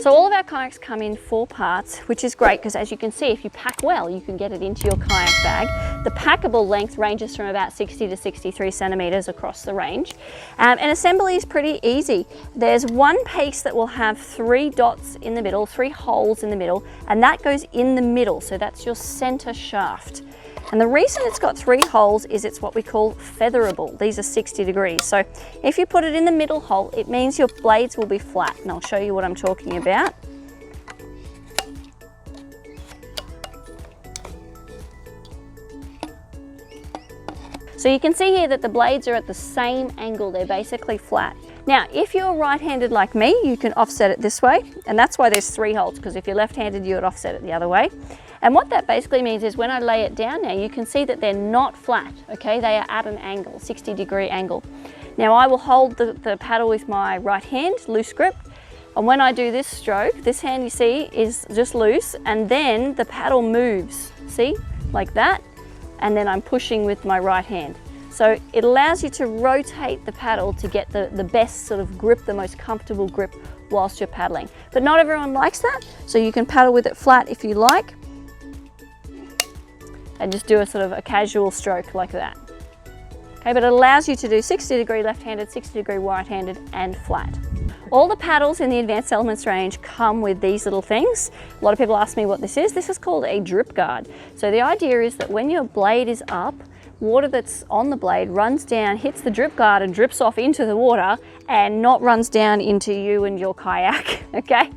So all of our kayaks come in 4 parts, which is great because as you can see, if you pack well, you can get it into your kayak bag. The packable length ranges from about 60 to 63 centimeters across the range. And assembly is pretty easy. There's one piece that will have 3 dots in the middle, 3 holes in the middle, and that goes in the middle. So that's your center shaft. And the reason it's got 3 holes is it's what we call featherable. These are 60 degrees. So if you put it in the middle hole, it means your blades will be flat. And I'll show you what I'm talking about. So you can see here that the blades are at the same angle. They're basically flat. Now, if you're right-handed like me, you can offset it this way. And that's why there's 3 holes, because if you're left-handed, you would offset it the other way. And what that basically means is when I lay it down now, you can see that they're not flat, okay? They are at an angle, 60-degree angle. Now I will hold the paddle with my right hand, loose grip. And when I do this stroke, this hand you see is just loose, and then the paddle moves, see, like that. And then I'm pushing with my right hand. So it allows you to rotate the paddle to get the best sort of grip, the most comfortable grip whilst you're paddling. But not everyone likes that, so you can paddle with it flat if you like. And just do a sort of a casual stroke like that. Okay, but it allows you to do 60-degree left-handed, 60-degree right-handed, and flat. All the paddles in the Advanced Elements range come with these little things. A lot of people ask me what this is. This is called a drip guard. So the idea is that when your blade is up, water that's on the blade runs down, hits the drip guard and drips off into the water and not runs down into you and your kayak, okay?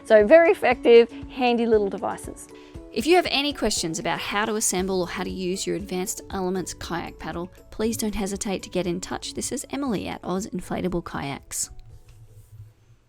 So very effective, handy little devices. If you have any questions about how to assemble or how to use your Advanced Elements kayak paddle, please don't hesitate to get in touch. This is Emily at Inflatable Kayaks.